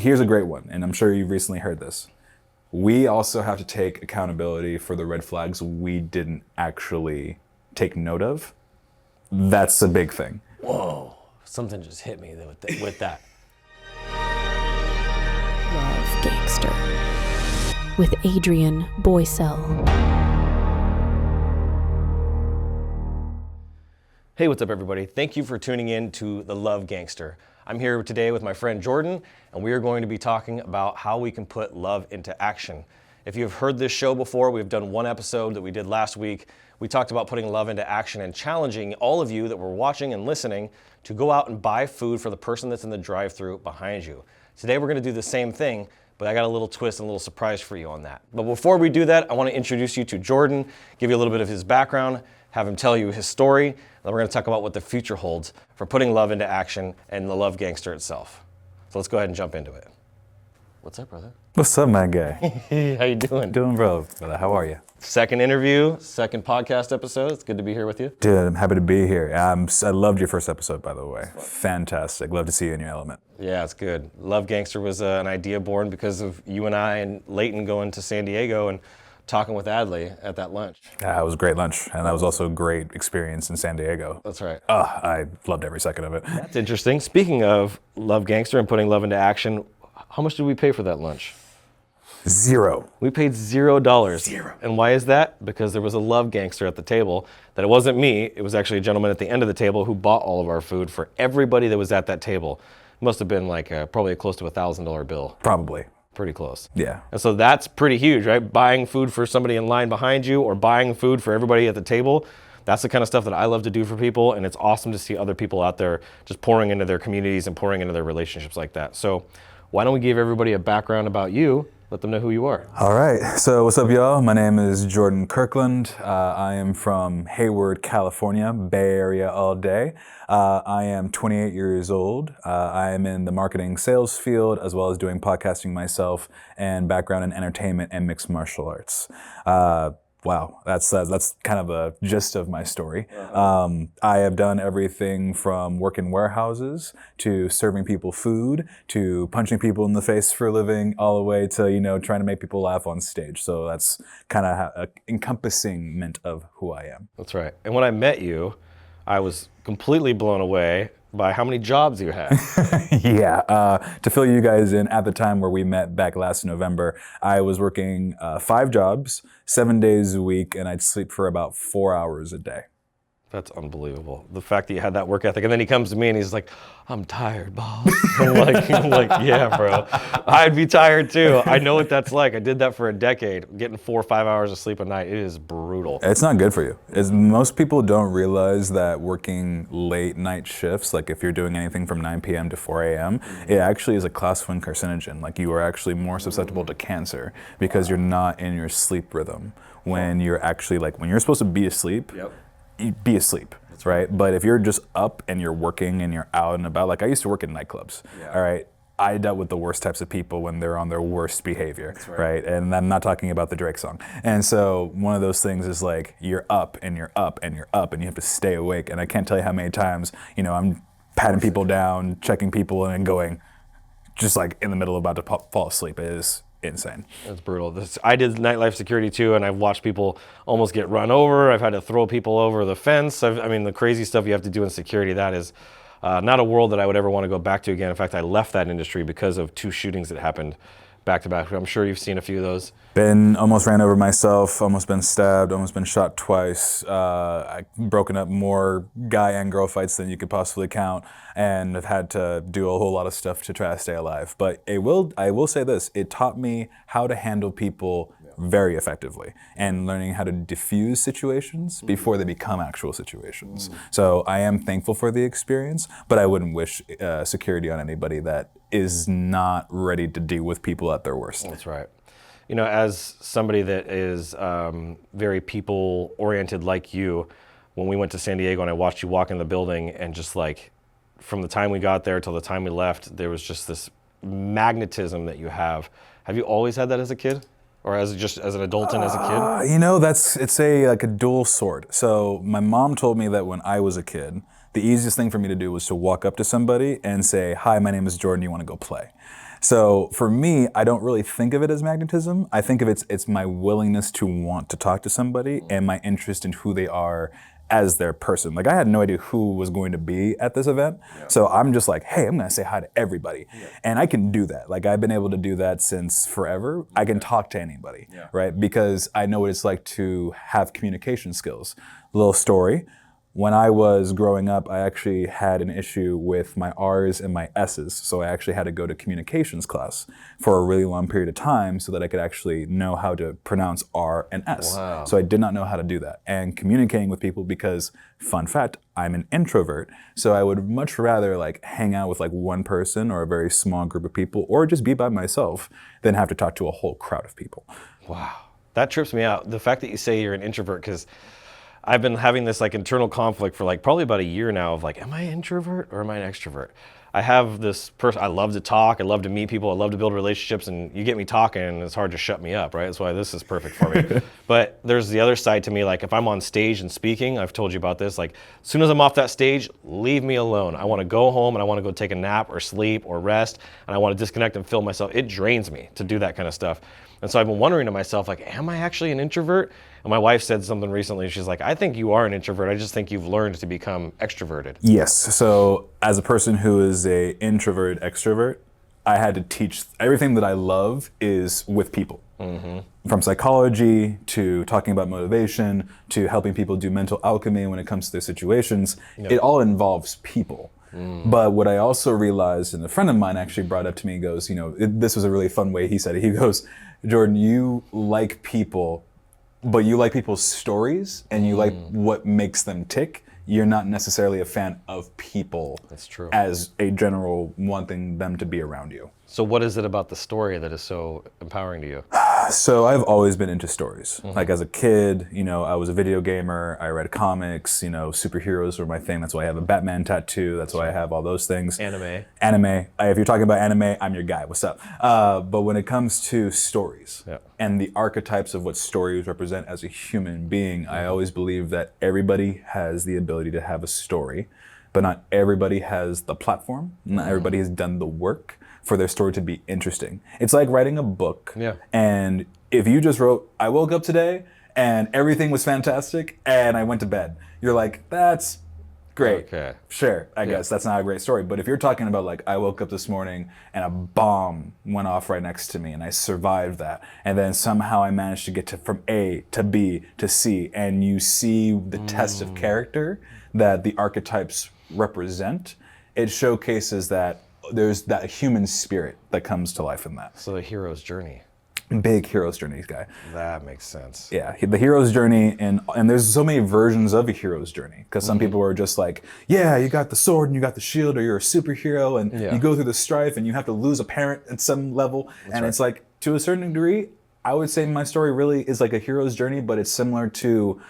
here's a great one, and I'm sure you've recently heard this. We also have to take accountability for the red flags we didn't actually take note of. That's a big thing. Whoa, something just hit me with that. Love Gangster with Adrian Boysel. Hey, what's up everybody? Thank you for tuning in to the Love Gangster. I'm here today with my friend Jordan, and we are going to be talking about how we can put love into action. If you've heard this show before, we've done one episode that we did last week. We talked about putting love into action and challenging all of you that were watching and listening to go out and buy food for the person that's in the drive-thru behind you. Today we're gonna do the same thing, but I got a little twist and a little surprise for you on that. But before we do that, I wanna introduce you to Jordan, give you a little bit of his background, have him tell you his story, and then we're gonna talk about what the future holds for putting love into action and the Love Gangster itself. So let's go ahead and jump into it. What's up, brother? What's up, my guy? How you doing? Doing well, brother. How are you? Second interview, second podcast episode. It's good to be here with you. Dude, I'm happy to be here. I loved your first episode, by the way. Fantastic. Love to see you in your element. Yeah, it's good. Love Gangster was an idea born because of you and I and Leighton going to San Diego and talking with Adley at that lunch. It was a great lunch, and that was also a great experience in San Diego. That's right. I loved every second of it. That's interesting. Speaking of Love Gangster and putting love into action, how much did we pay for that lunch? Zero. We paid $0. Zero. And why is that? Because there was a Love Gangster at the table, that it wasn't me, it was actually a gentleman at the end of the table who bought all of our food for everybody that was at that table. It must have been like probably close to a $1,000 bill. Probably. Pretty close. Yeah. And so that's pretty huge, right? Buying food for somebody in line behind you or buying food for everybody at the table. That's the kind of stuff that I love to do for people, and it's awesome to see other people out there just pouring into their communities and pouring into their relationships like that. So why don't we give everybody a background about you, let them know who you are. All right, so what's up, y'all? My name is Jorden Kirkland. I am from Hayward, California, Bay Area all day. I am 28 years old. I am in the marketing sales field, as well as doing podcasting myself and background in entertainment and mixed martial arts. Wow, that's kind of a gist of my story. I have done everything from working warehouses to serving people food to punching people in the face for a living, all the way to trying to make people laugh on stage. So that's kind of an encompassment of who I am. That's right. And when I met you, I was completely blown away by how many jobs you had. Yeah, to fill you guys in, at the time where we met back last November, I was working 5 jobs, 7 days a week, and I'd sleep for about 4 hours a day. That's unbelievable. The fact that you had that work ethic. And then he comes to me and he's like, I'm tired, boss. I'm like, yeah, bro. I'd be tired too. I know what that's like. I did that for a decade. Getting 4 or 5 hours of sleep a night, it is brutal. It's not good for you. Most people don't realize that working late night shifts, like if you're doing anything from 9 p.m. to 4 a.m., it actually is a class 1 carcinogen. Like you are actually more susceptible to cancer because you're not in your sleep rhythm. When you're actually when you're supposed to be asleep, you be asleep, right? But if you're just up and you're working and you're out and about, like I used to work in nightclubs, all right? I dealt with the worst types of people when they're on their worst behavior, right? And I'm not talking about the Drake song. And so one of those things is like you're up and you're up and you're up and you have to stay awake. And I can't tell you how many times, I'm patting people down, checking people and going, just like in the middle about to fall asleep. It is insane. It's brutal. I did nightlife security too, and I've watched people almost get run over. I've had to throw people over the fence. The crazy stuff you have to do in security, that is not a world that I would ever want to go back to again. In fact, I left that industry because of 2 shootings that happened back to back. I'm sure you've seen a few of those. Almost ran over myself, almost been stabbed, almost been shot twice. I've broken up more guy and girl fights than you could possibly count, and have had to do a whole lot of stuff to try to stay alive. But I will say this, it taught me how to handle people very effectively and learning how to diffuse situations before they become actual situations. So I am thankful for the experience, but I wouldn't wish security on anybody that is not ready to deal with people at their worst. That's right. As somebody that is very people-oriented like you, when we went to San Diego and I watched you walk in the building and just like, from the time we got there till the time we left, there was just this magnetism that you have. Have you always had that as a kid? Or as an adult and as a kid? It's a dual sword. So my mom told me that when I was a kid, the easiest thing for me to do was to walk up to somebody and say, "Hi, my name is Jordan, you want to go play?" So for me, I don't really think of it as magnetism. I think of it's my willingness to want to talk to somebody and my interest in who they are as their person. Like I had no idea who was going to be at this event. So I'm just like, hey, I'm gonna say hi to everybody. And I can do that. Like I've been able to do that since forever. I can talk to anybody, right? Because I know what it's like to have communication skills. Little story. When I was growing up, I actually had an issue with my R's and my S's. So I actually had to go to communications class for a really long period of time so that I could actually know how to pronounce R and S. Wow. So I did not know how to do that. And communicating with people because, fun fact, I'm an introvert. So I would much rather like hang out with like one person or a very small group of people or just be by myself than have to talk to a whole crowd of people. Wow. That trips me out. The fact that you say you're an introvert, because I've been having this like internal conflict for like probably about a year now of like, am I an introvert or am I an extrovert? I have this person, I love to talk, I love to meet people, I love to build relationships, and you get me talking and it's hard to shut me up, right? That's why this is perfect for me. But there's the other side to me, like if I'm on stage and speaking, I've told you about this, like as soon as I'm off that stage, leave me alone. I want to go home and I want to go take a nap or sleep or rest, and I want to disconnect and feel myself. It drains me to do that kind of stuff. And so I've been wondering to myself, like, am I actually an introvert? And my wife said something recently. She's like, I think you are an introvert. I just think you've learned to become extroverted. Yes. So as a person who is a introvert extrovert, I had to teach everything that I love is with people. From psychology to talking about motivation to helping people do mental alchemy when it comes to their situations. It all involves people. But what I also realized, and a friend of mine actually brought up to me, he goes, this was a really fun way he said it. He goes, Jorden, you like people, but you like people's stories and you like what makes them tick. You're not necessarily a fan of people. That's true. As a general wanting them to be around you. So what is it about the story that is so empowering to you? So I've always been into stories. Like as a kid, I was a video gamer. I read comics. Superheroes were my thing. That's why I have a Batman tattoo. That's why I have all those things. Anime. If you're talking about anime, I'm your guy. What's up? But when it comes to stories and the archetypes of what stories represent as a human being, I always believe that everybody has the ability to have a story, but not everybody has the platform. Not everybody has done the work for their story to be interesting. It's like writing a book. And if you just wrote, I woke up today and everything was fantastic and I went to bed, you're like, that's great. Okay. Sure, I guess that's not a great story. But if you're talking about like, I woke up this morning and a bomb went off right next to me and I survived that. And then somehow I managed to get from A to B to C, and you see the test of character that the archetypes represent, it showcases that there's that human spirit that comes to life in that. So the hero's journey. Big hero's journey guy. That makes sense. Yeah, the hero's journey, and there's so many versions of a hero's journey, because some people are just like, yeah, you got the sword and you got the shield, or you're a superhero and you go through the strife and you have to lose a parent at some level. It's like, to a certain degree, I would say my story really is like a hero's journey, but it's similar to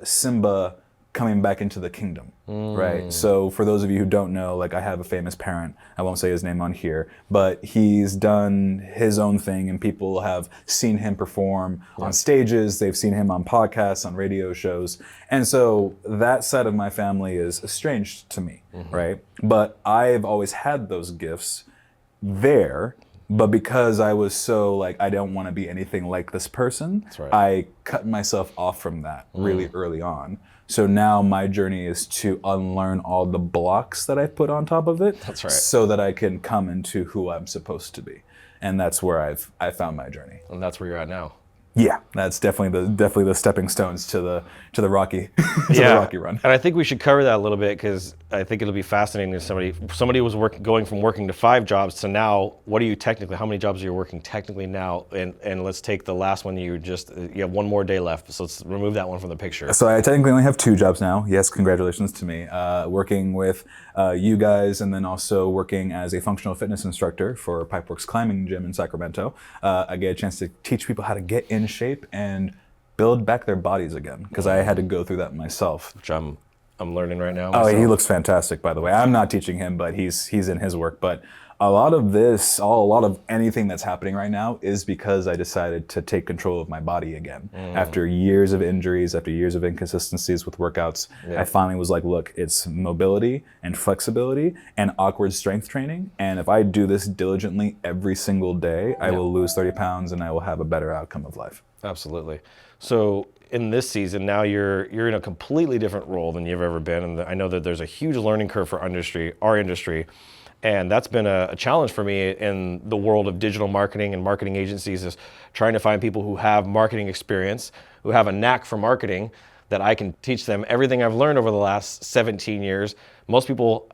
Simba coming back into the kingdom, right? So for those of you who don't know, like I have a famous parent, I won't say his name on here, but he's done his own thing and people have seen him perform on stages, they've seen him on podcasts, on radio shows. And so that side of my family is estranged to me, right? But I've always had those gifts there, but because I was so like, I don't want to be anything like this person, I cut myself off from that really early on. So now my journey is to unlearn all the blocks that I put on top of it. That's right. So that I can come into who I'm supposed to be. And that's where I found my journey. And that's where you're at now. Yeah, that's definitely the stepping stones to the rocky the rocky run. And I think we should cover that a little bit, because I think it'll be fascinating to somebody was going from working to 5 jobs to now. What are you technically? How many jobs are you working technically now? And let's take the last one. You have one more day left, so let's remove that one from the picture. So I technically only have 2 jobs now. Yes, congratulations to me. Working with you guys, and then also working as a functional fitness instructor for Pipeworks Climbing Gym in Sacramento. I get a chance to teach people how to get in shape and build back their bodies again, because I had to go through that myself. Which I'm learning right now. Oh, he looks fantastic, by the way. I'm not teaching him, but he's in his work. But a lot of anything that's happening right now is because I decided to take control of my body again. After years of injuries, after years of inconsistencies with workouts, I finally was like, look, it's mobility and flexibility and awkward strength training. And if I do this diligently every single day, I will lose 30 pounds and I will have a better outcome of life. Absolutely. So in this season, now you're in a completely different role than you've ever been. And I know that there's a huge learning curve for our industry. And that's been a challenge for me in the world of digital marketing and marketing agencies, is trying to find people who have marketing experience, who have a knack for marketing, that I can teach them everything I've learned over the last 17 years. Most people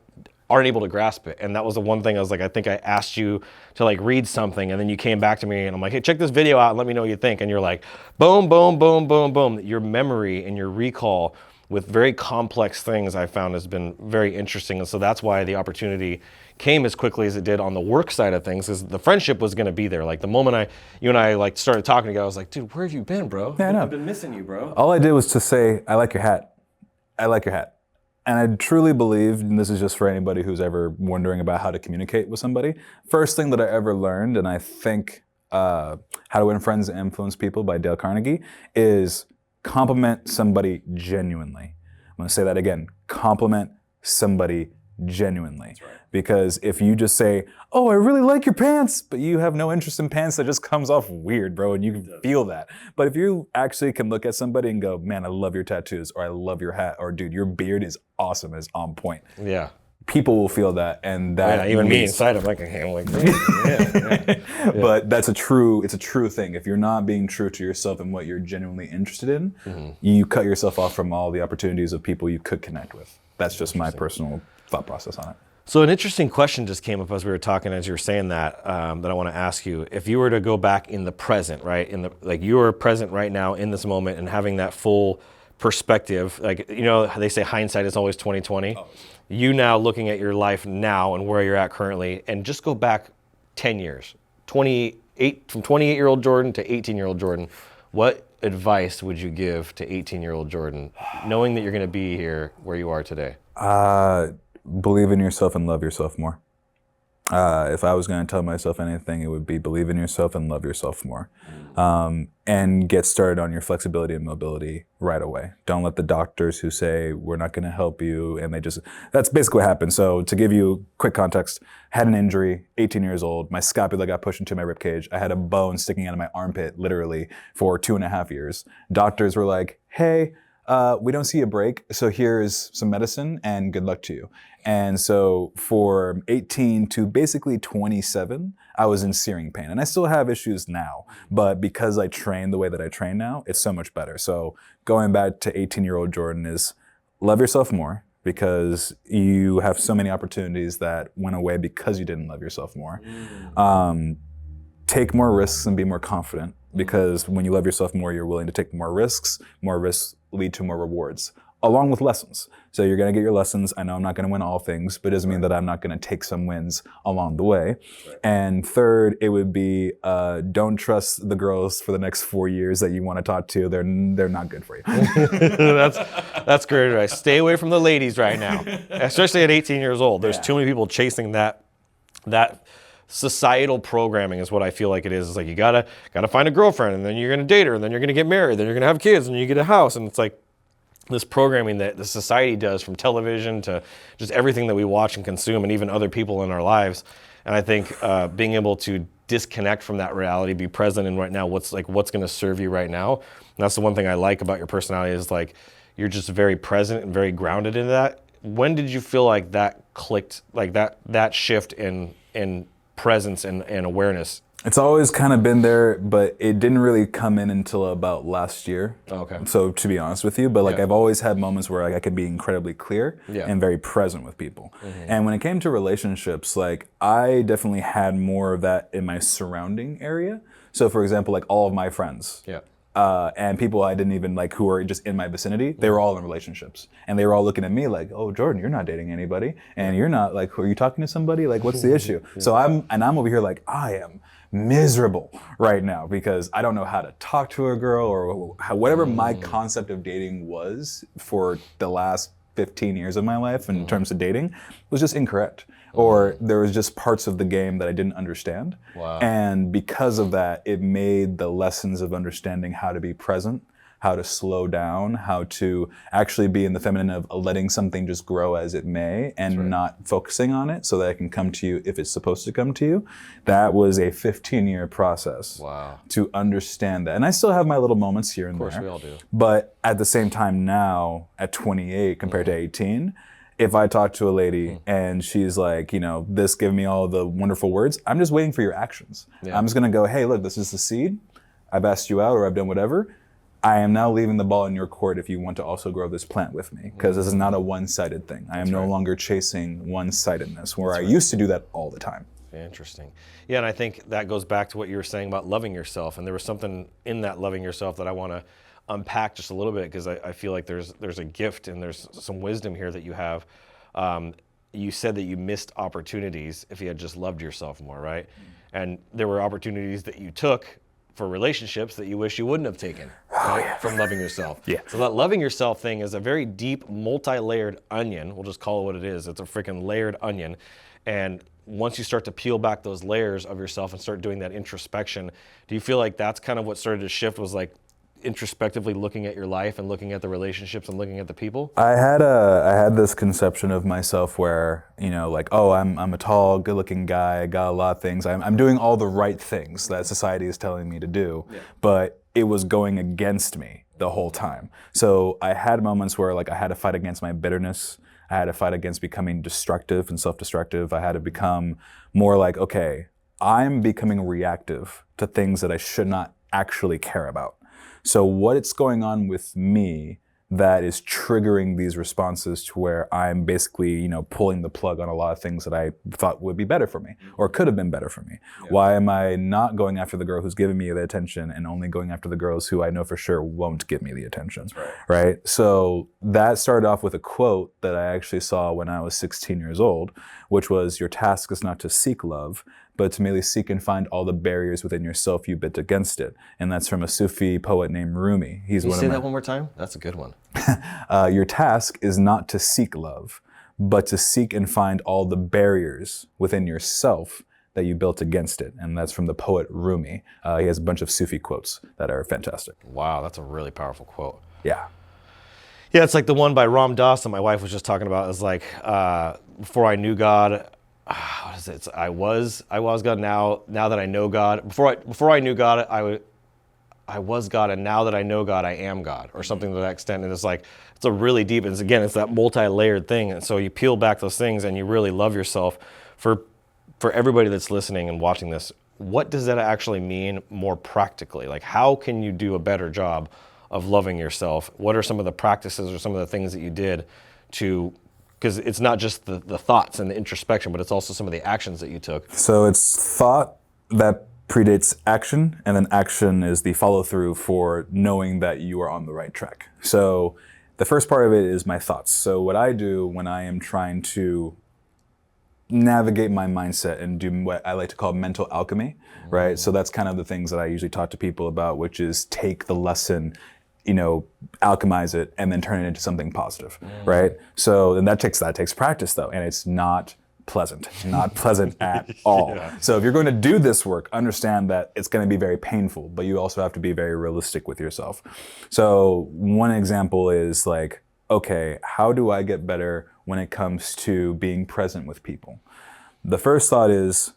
aren't able to grasp it. And that was the one thing I was like, I think I asked you to like read something, and then you came back to me and I'm like, hey, check this video out and let me know what you think. And you're like, boom, boom, boom, boom, boom. Your memory and your recall with very complex things I found has been very interesting. And so that's why the opportunity came as quickly as it did on the work side of things, is the friendship was going to be there. Like the moment you and I like started talking together, I was like, dude, where have you been, bro? Yeah, I know. I've been missing you, bro. All I did was to say, I like your hat. I like your hat. And I truly believe, and this is just for anybody who's ever wondering about how to communicate with somebody, first thing that I ever learned, and I think How to Win Friends and Influence People by Dale Carnegie, is compliment somebody genuinely. I'm going to say that again. Compliment somebody genuinely. That's right. Because if you just say, oh, I really like your pants, but you have no interest in pants, that just comes off weird, bro, and you can feel that. But if you actually can look at somebody and go, man, I love your tattoos, or I love your hat, or dude, your beard is awesome, is on point. Yeah. People will feel that, and that even me inside, I'm like, yeah. But it's a true thing. If you're not being true to yourself and what you're genuinely interested in, you cut yourself off from all the opportunities of people you could connect with. That's just my personal thought process on it. So an interesting question just came up as we were talking, as you were saying that, that I want to ask you. If you were to go back in the present, right, like you are present right now in this moment and having that full perspective, like, you know, they say hindsight is always 20/20. You now looking at your life now and where you're at currently, and just go back 10 years, from 28-year-old Jorden to 18-year-old Jorden, what advice would you give to 18-year-old Jorden, knowing that you're going to be here where you are today? Believe in yourself and love yourself more. If I was going to tell myself anything, it would be believe in yourself and love yourself more. And get started on your flexibility and mobility right away. Don't let the doctors who say, we're not going to help you, and that's basically what happened. So to give you quick context, had an injury, 18 years old, my scapula got pushed into my ribcage. I had a bone sticking out of my armpit, literally, for 2.5 years. Doctors were like, hey, we don't see a break, so here is some medicine and good luck to you. And so for 18 to basically 27, I was in searing pain. And I still have issues now, but because I train the way that I train now, it's so much better. So going back to 18-year-old Jorden is love yourself more, because you have so many opportunities that went away because you didn't love yourself more. Take more risks and be more confident, because when you love yourself more, you're willing to take more risks. More risks lead to more rewards, along with lessons. So you're gonna get your lessons. I know I'm not gonna win all things, but it doesn't mean that I'm not gonna take some wins along the way. Right. And third, it would be don't trust the girls for the next 4 years that you wanna talk to. They're not good for you. That's great advice. Stay away from the ladies right now, especially at 18 years old. There's too many people chasing that societal programming is what I feel like it is. It's like you gotta find a girlfriend, and then you're gonna date her, and then you're gonna get married, then you're gonna have kids, and you get a house, and it's like this programming that the society does, from television to just everything that we watch and consume, and even other people in our lives. And I think being able to disconnect from that reality, be present in right now, what's gonna serve you right now. And that's the one thing I like about your personality, is like you're just very present and very grounded in that. When did you feel like that clicked, like that shift in presence and awareness? It's always kind of been there, but it didn't really come in until about last year. Okay. So to be honest with you, but like I've always had moments where like I could be incredibly clear and very present with people. And when it came to relationships, like I definitely had more of that in my surrounding area. So for example, like all of my friends. And people I didn't even like, who were just in my vicinity, they were all in relationships. And they were all looking at me like, oh, Jorden, you're not dating anybody. And you're not, like, are you talking to somebody? Like, what's the issue? So I'm over here like, I am miserable right now because I don't know how to talk to a girl, or whatever my concept of dating was for the last 15 years of my life in terms of dating was just incorrect. or there was just parts of the game that I didn't understand. Wow. And because of that, it made the lessons of understanding how to be present, how to slow down, how to actually be in the feminine of letting something just grow as it may and not focusing on it so that it can come to you if it's supposed to come to you. That was a 15-year process to understand that. And I still have my little moments here and there. Of course, we all do. But at the same time now, at 28 compared to 18, if I talk to a lady and she's like, this give me all the wonderful words, I'm just waiting for your actions. Yeah. I'm just gonna go, hey, look, this is the seed. I've asked you out or I've done whatever. I am now leaving the ball in your court if you want to also grow this plant with me, because this is not a one-sided thing. I am no longer chasing one-sidedness, where I used to do that all the time. Interesting. Yeah, and I think that goes back to what you were saying about loving yourself. And there was something in that loving yourself that I want to unpack just a little bit, because I feel like there's a gift and there's some wisdom here that you have. You said that you missed opportunities if you had just loved yourself more, right? And there were opportunities that you took for relationships that you wish you wouldn't have taken from loving yourself. So that loving yourself thing is a very deep, multi-layered onion. We'll just call it what it is. It's a freaking layered onion. And once you start to peel back those layers of yourself and start doing that introspection, do you feel like that's kind of what started to shift, was like introspectively looking at your life and looking at the relationships and looking at the people? I had this conception of myself where, I'm a tall, good-looking guy, I got a lot of things. I'm doing all the right things that society is telling me to do, but it was going against me the whole time. So I had moments where I had to fight against my bitterness. I had to fight against becoming destructive and self-destructive. I had to become more like, okay, I'm becoming reactive to things that I should not actually care about. So what's going on with me that is triggering these responses to where I'm basically, pulling the plug on a lot of things that I thought would be better for me or could have been better for me? Why am I not going after the girl who's giving me the attention and only going after the girls who I know for sure won't give me the attention? Right? So that started off with a quote that I actually saw when I was 16 years old, which was, your task is not to seek love, but to merely seek and find all the barriers within yourself you bid against it. And that's from a Sufi poet named Rumi. Can you say that one more time? That's a good one. Your task is not to seek love, but to seek and find all the barriers within yourself that you built against it. And that's from the poet Rumi. He has a bunch of Sufi quotes that are fantastic. Wow, that's a really powerful quote. Yeah. Yeah, it's like the one by Ram Dass that my wife was just talking about. It's like, before I knew God, what is it? I was God. Now that I know God, before I knew God, I was God, and now that I know God, I am God, or something to that extent. And it's like, it's a really deep, it's that multi-layered thing. And so you peel back those things and you really love yourself. For everybody that's listening and watching this, what does that actually mean more practically? Like, how can you do a better job of loving yourself? What are some of the practices or some of the things that you did to, because it's not just the thoughts and the introspection, but it's also some of the actions that you took. So it's thought that predates action, and then action is the follow-through for knowing that you are on the right track. So the first part of it is my thoughts. So what I do when I am trying to navigate my mindset and do what I like to call mental alchemy, right? So that's kind of the things that I usually talk to people about, which is take the lesson, alchemize it, and then turn it into something positive, right? So, and that takes practice though, and it's not pleasant. It's not pleasant at all. So if you're going to do this work, understand that it's going to be very painful, but you also have to be very realistic with yourself. So one example is like, okay, how do I get better when it comes to being present with people? The first thought is,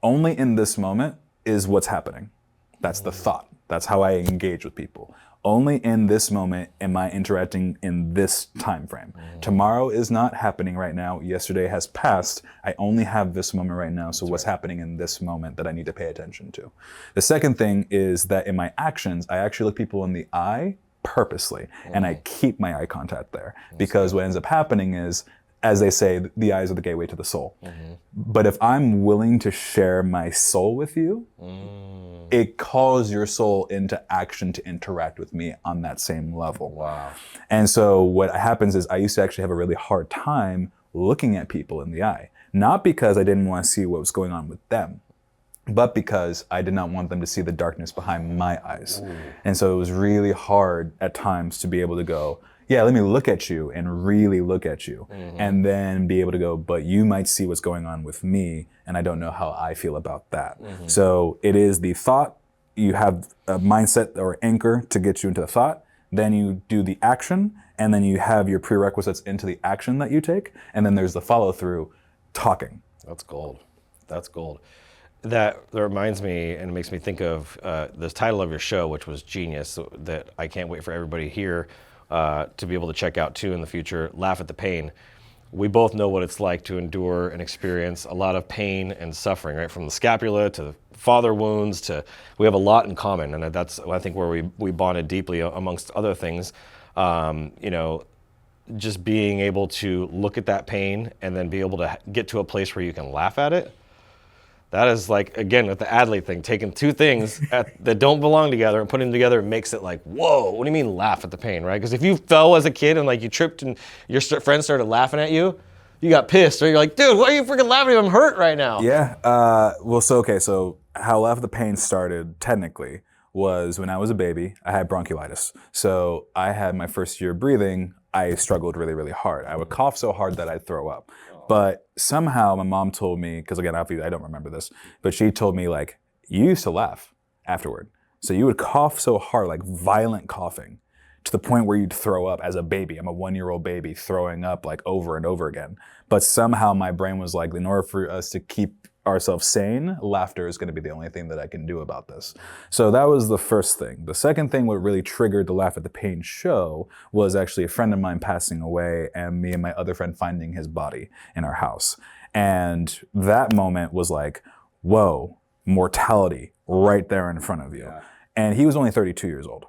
only in this moment is what's happening. That's the thought. That's how I engage with people. Only in this moment am I interacting in this time frame. Tomorrow is not happening right now. Yesterday has passed. I only have this moment right now. So what's happening in this moment that I need to pay attention to? The second thing is that in my actions, I actually look people in the eye purposely, and I keep my eye contact there, because what ends up happening is, as they say, the eyes are the gateway to the soul. But if I'm willing to share my soul with you, it calls your soul into action to interact with me on that same level. Wow. And so what happens is I used to actually have a really hard time looking at people in the eye, not because I didn't want to see what was going on with them, but because I did not want them to see the darkness behind my eyes. And so it was really hard at times to be able to go, yeah, let me look at you and really look at you. And then be able to go, but you might see what's going on with me, and I don't know how I feel about that. So it is the thought, you have a mindset or anchor to get you into the thought, then you do the action, and then you have your prerequisites into the action that you take, and then there's the follow through, talking. That's gold. That's gold. That reminds me, and it makes me think of the title of your show, which was Genius, that I can't wait for everybody here to be able to check out too in the future. Laugh at the pain. We both know what it's like to endure and experience a lot of pain and suffering, right? From the scapula to father wounds to, we have a lot in common, and that's I think where we bonded deeply amongst other things. Just being able to look at that pain and then be able to get to a place where you can laugh at it. That is like, again, with the Adley thing, taking two things that don't belong together and putting them together makes it like, whoa, what do you mean laugh at the pain, right? Because if you fell as a kid and like you tripped and your friends started laughing at you, you got pissed, or you're like, dude, why are you freaking laughing at me? I'm hurt right now. Yeah, so how Laugh at the Pain started technically was when I was a baby, I had bronchiolitis. So I had my first year breathing, I struggled really, really hard. I would cough so hard that I'd throw up. But somehow my mom told me, because again, I don't remember this, but she told me like, you used to laugh afterward. So you would cough so hard, like violent coughing, to the point where you'd throw up as a baby. I'm a 1-year-old baby throwing up like over and over again. But somehow my brain was like, in order for us to keep ourselves sane, laughter is going to be the only thing that I can do about this. So that was the first thing. The second thing, what really triggered the Laugh at the Pain show, was actually a friend of mine passing away and me and my other friend finding his body in our house. And that moment was like, whoa, mortality right there in front of you. Yeah. And he was only 32 years old,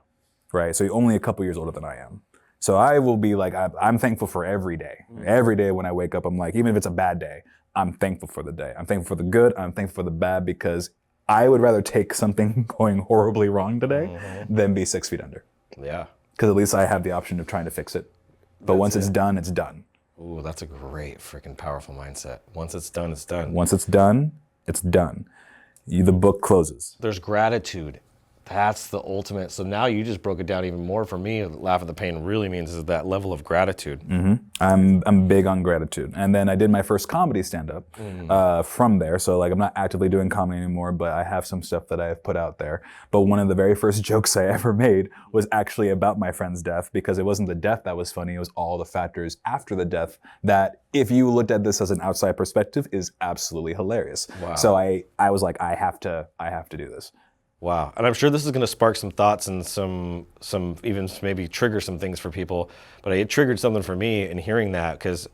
right? So only a couple years older than I am. So I will be like, I'm thankful for every day. Every day when I wake up, I'm like, even if it's a bad day, I'm thankful for the day. I'm thankful for the good, I'm thankful for the bad, because I would rather take something going horribly wrong today than be 6 feet under. Yeah. Because at least I have the option of trying to fix it. But once it's done, it's done. Ooh, that's a great freaking powerful mindset. Once it's done, it's done. Once it's done, it's done. The book closes. There's gratitude. That's the ultimate. So now you just broke it down even more for me. Laugh at the Pain really means is that level of gratitude. I'm big on gratitude. And then I did my first comedy stand-up from there. So like I'm not actively doing comedy anymore, but I have some stuff that I have put out there. But one of the very first jokes I ever made was actually about my friend's death, because it wasn't the death that was funny, it was all the factors after the death that, if you looked at this as an outside perspective, is absolutely hilarious. Wow. So I was like, I have to do this. Wow, and I'm sure this is going to spark some thoughts and some even maybe trigger some things for people, but it triggered something for me in hearing that, because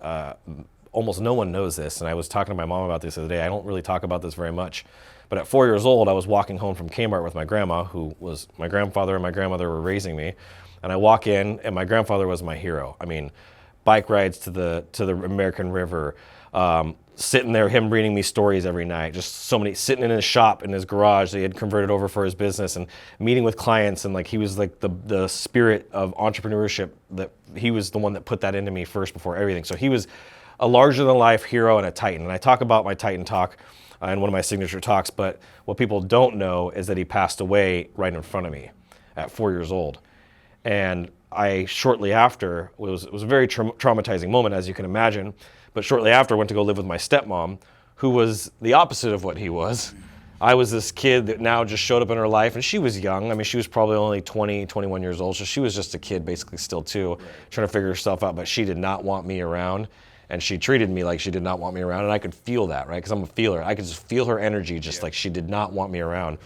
almost no one knows this, and I was talking to my mom about this the other day. I don't really talk about this very much, but at 4 years old, I was walking home from Kmart with my grandma, who was my grandfather and my grandmother were raising me, and I walk in, and my grandfather was my hero. I mean, bike rides to the American River, sitting there, him reading me stories every night, just so many, sitting in his shop, in his garage that he had converted over for his business, and meeting with clients, and like he was like the spirit of entrepreneurship, that he was the one that put that into me first before everything. So he was a larger than life hero and a Titan. And I talk about my Titan talk in one of my signature talks, but what people don't know is that he passed away right in front of me at 4 years old. And I shortly after, it was a very traumatizing moment, as you can imagine, but shortly after I went to go live with my stepmom, who was the opposite of what he was. I was this kid that now just showed up in her life, and she was young. I mean, she was probably only 20, 21 years old, so she was just a kid basically still too, trying to figure herself out, but she did not want me around, and she treated me like she did not want me around, and I could feel that, right? Because I'm a feeler. I could just feel her energy, just like she did not want me around.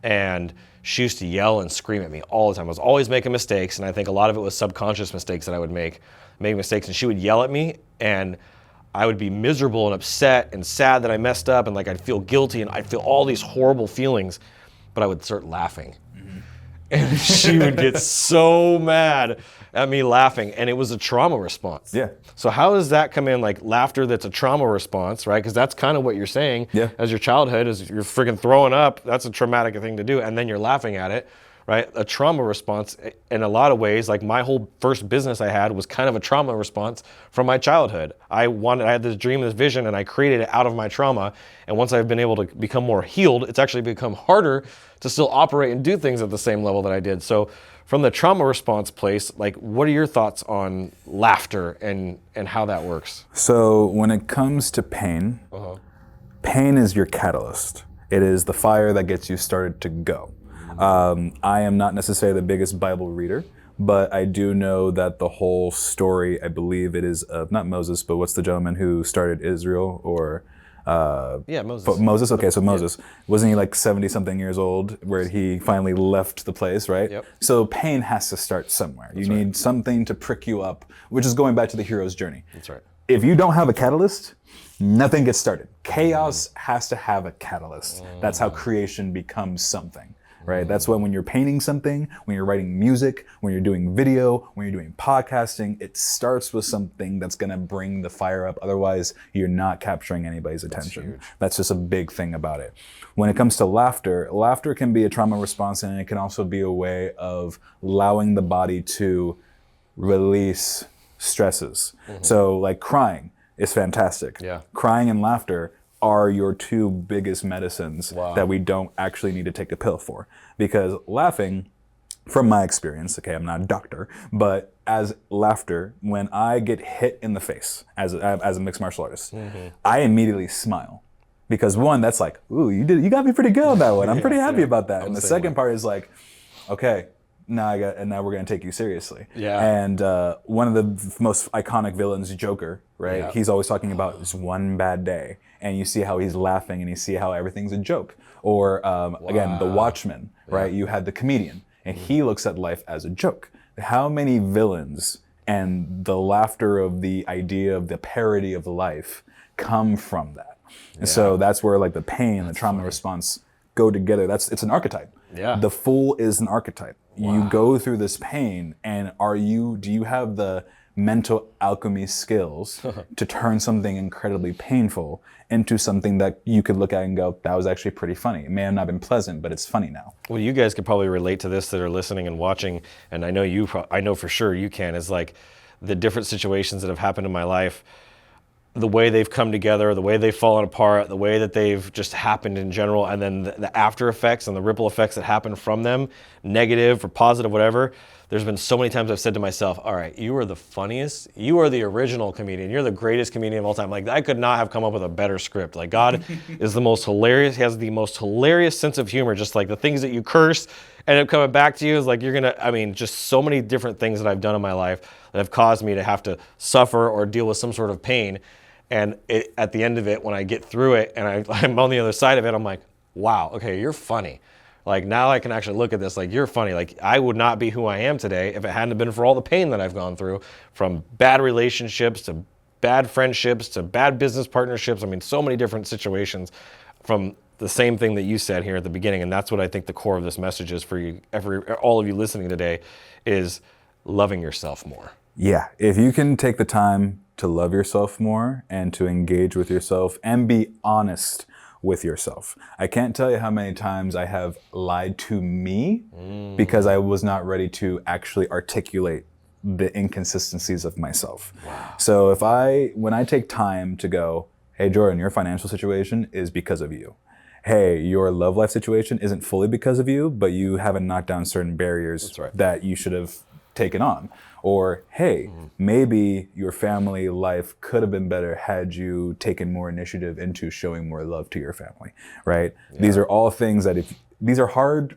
And she used to yell and scream at me all the time. I was always making mistakes, and I think a lot of it was subconscious mistakes that I would make mistakes, and she would yell at me, and I would be miserable and upset and sad that I messed up, and like I'd feel guilty, and I'd feel all these horrible feelings, but I would start laughing. And she would get so mad at me laughing, and it was a trauma response. Yeah. So how does that come in, like laughter that's a trauma response, right? Because that's kind of what you're saying. Yeah. As your childhood, as you're freaking throwing up, that's a traumatic thing to do, and then you're laughing at it, right? A trauma response in a lot of ways. Like my whole first business I had was kind of a trauma response from my childhood. I had this dream, this vision, and I created it out of my trauma. And once I've been able to become more healed, it's actually become harder to still operate and do things at the same level that I did. So from the trauma response place, like what are your thoughts on laughter and how that works? So when it comes to pain, pain is your catalyst. It is the fire that gets you started to go. I am not necessarily the biggest Bible reader, but I do know that the whole story, I believe it is of, not Moses, but what's the gentleman who started Israel, or Moses. Moses, okay, so Moses. Wasn't he like 70 something years old where he finally left the place, right? Yep. So pain has to start somewhere. You need something to prick you up, which is going back to the hero's journey. That's right. If you don't have a catalyst, nothing gets started. Chaos has to have a catalyst. That's how creation becomes something, right? That's when you're painting something, when you're writing music, when you're doing video, when you're doing podcasting, it starts with something that's gonna bring the fire up. Otherwise, you're not capturing anybody's attention. That's just a big thing about it. When it comes to laughter, laughter can be a trauma response, and it can also be a way of allowing the body to release stresses. So like crying is fantastic. Yeah. Crying and laughter are your two biggest medicines that we don't actually need to take a pill for. Because laughing, from my experience, okay, I'm not a doctor, but as laughter, when I get hit in the face as a mixed martial artist, I immediately smile. Because one, that's like, ooh, you got me pretty good on that one. I'm pretty happy about that. And the second part is like, okay, now we're gonna take you seriously. Yeah. And one of the most iconic villains, Joker, right? Yeah. He's always talking about this one bad day, and you see how he's laughing, and you see how everything's a joke. Or again, The Watchmen, right? You had the comedian, and he looks at life as a joke. How many villains and the laughter of the idea of the parody of life come from that? And so that's where like the pain, the trauma response go together. It's an archetype. Yeah. The fool is an archetype. You go through this pain, and do you have the mental alchemy skills to turn something incredibly painful into something that you could look at and go, that was actually pretty funny. It may have not been pleasant, but it's funny now. Well, you guys could probably relate to this that are listening and watching, and I know for sure you can, is like the different situations that have happened in my life, the way they've come together, the way they've fallen apart, the way that they've just happened in general, and then the after effects and the ripple effects that happen from them, negative or positive, whatever. There's been so many times I've said to myself, all right, you are the funniest, you are the original comedian, you're the greatest comedian of all time. Like, I could not have come up with a better script. Like, God is the most hilarious, he has the most hilarious sense of humor, just like the things that you curse end up coming back to you is like, just so many different things that I've done in my life that have caused me to have to suffer or deal with some sort of pain. And at the end of it, when I get through it and I'm on the other side of it, I'm like, wow, okay, you're funny. Like, now I can actually look at this like, you're funny. Like, I would not be who I am today if it hadn't been for all the pain that I've gone through, from bad relationships to bad friendships to bad business partnerships. I mean, so many different situations from the same thing that you said here at the beginning. And that's what I think the core of this message is for you, all of you listening today, is loving yourself more. Yeah, if you can take the time to love yourself more and to engage with yourself and be honest with yourself. I can't tell you how many times I have lied to me because I was not ready to actually articulate the inconsistencies of myself. Wow. So when I take time to go, hey Jordan, your financial situation is because of you. Hey, your love life situation isn't fully because of you, but you haven't knocked down certain barriers that you should have taken on. Or, hey, maybe your family life could have been better had you taken more initiative into showing more love to your family, right? Yeah. These are all things that these are hard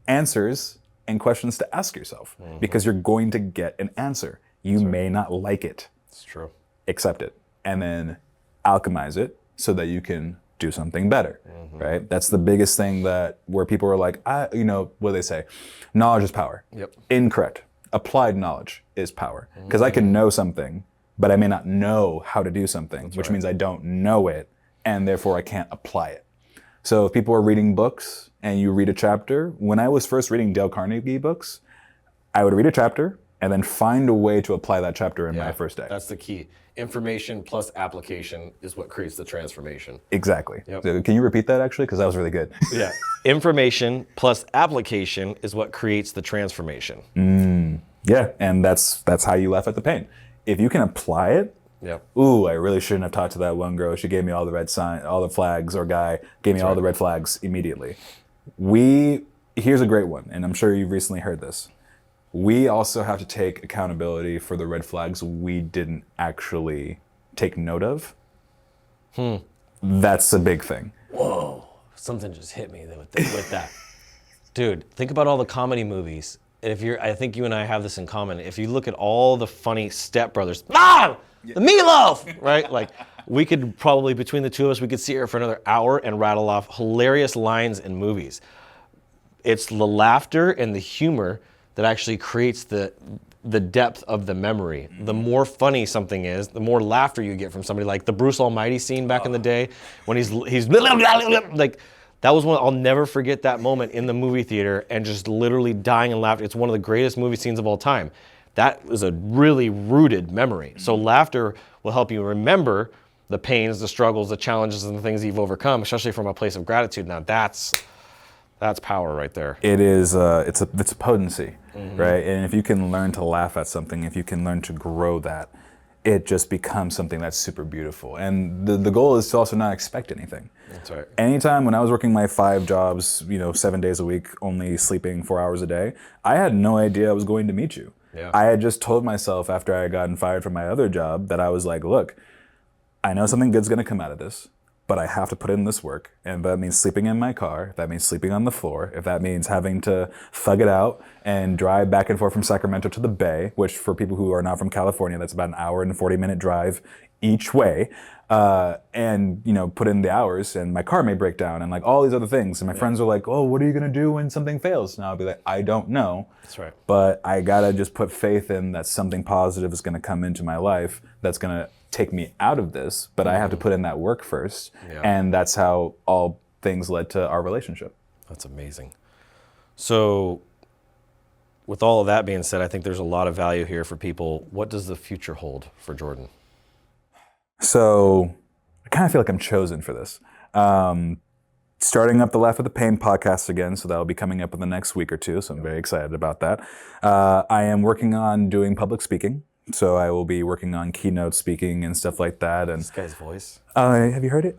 answers and questions to ask yourself because you're going to get an answer. You may not like it. It's true. Accept it and then alchemize it so that you can do something better, right? That's the biggest thing where people are like, what do they say? Knowledge is power. Yep. Incorrect. Applied knowledge is power. Because I can know something, but I may not know how to do something, which means I don't know it, and therefore I can't apply it. So if people are reading books and you read a chapter, when I was first reading Dale Carnegie books, I would read a chapter and then find a way to apply that chapter in my first day. That's the key. Information plus application is what creates the transformation. Exactly. Yep. So can you repeat that actually? Because that was really good. Yeah. Information plus application is what creates the transformation. Yeah, and that's how you laugh at the pain. If you can apply it, Yep. ooh, I really shouldn't have talked to that one girl. She gave me all the flags, or guy gave me all the red flags immediately. Here's a great one, and I'm sure you've recently heard this. We also have to take accountability for the red flags we didn't actually take note of. That's a big thing. Whoa, something just hit me with that. Dude, think about all the comedy movies. I think you and I have this in common. If you look at all the funny Step Brothers, the meatloaf, right? Like, we could probably, between the two of us, we could sit here for another hour and rattle off hilarious lines in movies. It's the laughter and the humor that actually creates the depth of the memory. The more funny something is, the more laughter you get from somebody. Like the Bruce Almighty scene back in the day, when he's like, that was one, I'll never forget that moment in the movie theater and just literally dying and laughing. It's one of the greatest movie scenes of all time. That is a really rooted memory. So laughter will help you remember the pains, the struggles, the challenges, and the things you've overcome, especially from a place of gratitude. Now that's power right there. It is. It's a potency, right? And if you can learn to laugh at something, if you can learn to grow that, it just becomes something that's super beautiful. And the goal is to also not expect anything. That's right. Anytime when I was working my 5 jobs, 7 days a week, only sleeping 4 hours a day, I had no idea I was going to meet you. Yeah. I had just told myself after I had gotten fired from my other job that I was like, look, I know something good's gonna come out of this, but I have to put in this work. And that means sleeping in my car, if that means sleeping on the floor, if that means having to thug it out and drive back and forth from Sacramento to the Bay, which for people who are not from California, that's about an hour and 40-minute drive each way, and put in the hours, and my car may break down, and like all these other things. And my friends are like, oh, what are you gonna do when something fails? And I'll be like, I don't know. That's right. But I gotta just put faith in that something positive is gonna come into my life that's gonna take me out of this, but I have to put in that work first. Yeah. And that's how all things led to our relationship. That's amazing. So with all of that being said, I think there's a lot of value here for people. What does the future hold for Jorden? So I kind of feel like I'm chosen for this. Starting up the Laugh at the Pain podcast again, so that'll be coming up in the next week or two, so I'm very excited about that. I am working on doing public speaking. So I will be working on keynote speaking and stuff like that. And This guy's voice. have you heard it?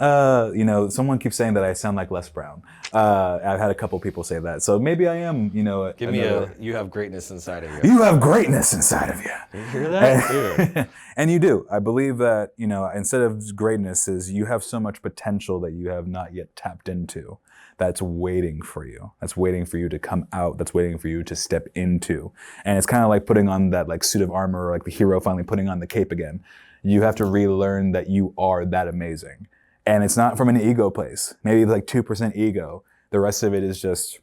Someone keeps saying that I sound like Les Brown. I've had a couple people say that. So maybe I am, Give me you have greatness inside of you. You have greatness inside of you. You hear that? Dude. And you do. I believe that, instead of greatness is you have so much potential that you have not yet tapped into. That's waiting for you. That's waiting for you to come out. That's waiting for you to step into. And it's kind of like putting on that like suit of armor, or like the hero finally putting on the cape again. You have to relearn that you are that amazing. And it's not from an ego place. Maybe like 2% ego. The rest of it is just,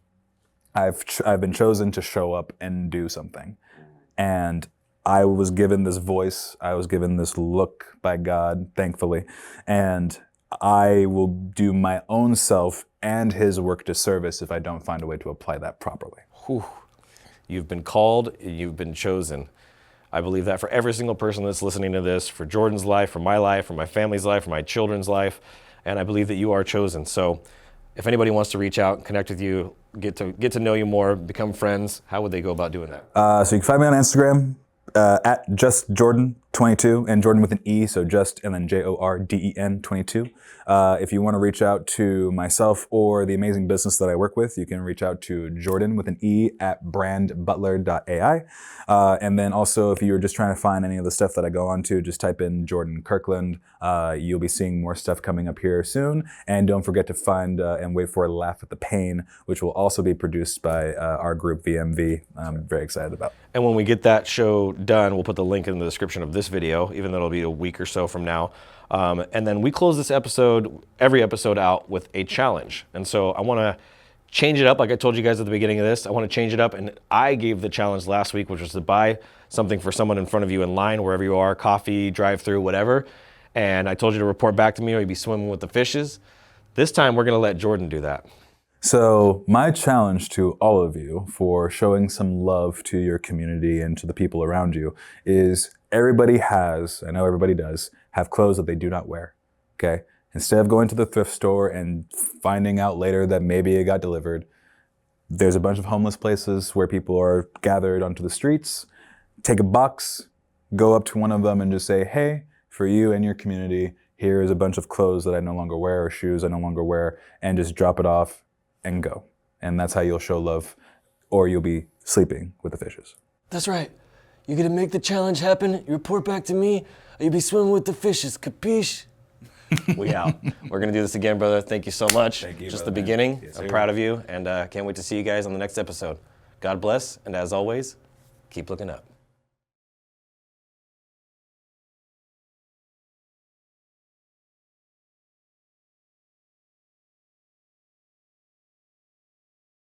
I've been chosen to show up and do something. And I was given this voice. I was given this look by God, thankfully. And I will do my own self and his work disservice if I don't find a way to apply that properly. Whew. You've been called, you've been chosen. I believe that for every single person that's listening to this, for Jorden's life, for my life, for my family's life, for my children's life, and I believe that you are chosen. So if anybody wants to reach out, connect with you, get to know you more, become friends, how would they go about doing that? So you can find me on Instagram, at justjorden22, and Jorden with an E, so just and then Jorden 22. If you want to reach out to myself or the amazing business that I work with, you can reach out to Jorden with an E at brandbutler.ai. And then also, if you're just trying to find any of the stuff that I go on to, just type in Jorden Kirkland. You'll be seeing more stuff coming up here soon. And don't forget to find and wait for Laugh at the Pain, which will also be produced by our group VMV. I'm very excited about. And when we get that show done, we'll put the link in the description of this video, even though it'll be a week or so from now. And then we close this episode, every episode out with a challenge. And so I want to change it up. Like I told you guys at the beginning of this, I want to change it up. And I gave the challenge last week, which was to buy something for someone in front of you in line, wherever you are, coffee, drive-through, whatever. And I told you to report back to me or you'd be swimming with the fishes. This time we're going to let Jorden do that. So my challenge to all of you for showing some love to your community and to the people around you is everybody has, I know everybody does, have clothes that they do not wear, okay? Instead of going to the thrift store and finding out later that maybe it got delivered, there's a bunch of homeless places where people are gathered onto the streets. Take a box, go up to one of them and just say, hey, for you and your community, here is a bunch of clothes that I no longer wear or shoes I no longer wear, and just drop it off and go. And that's how you'll show love, or you'll be sleeping with the fishes. That's right. You're gonna make the challenge happen, you report back to me, or you'll be swimming with the fishes, capiche? We out. We're going to do this again, brother. Thank you so much. Thank you, Just brother, the beginning. Yes, I'm sir. proud of you, and can't wait to see you guys on the next episode. God bless, and as always, keep looking up.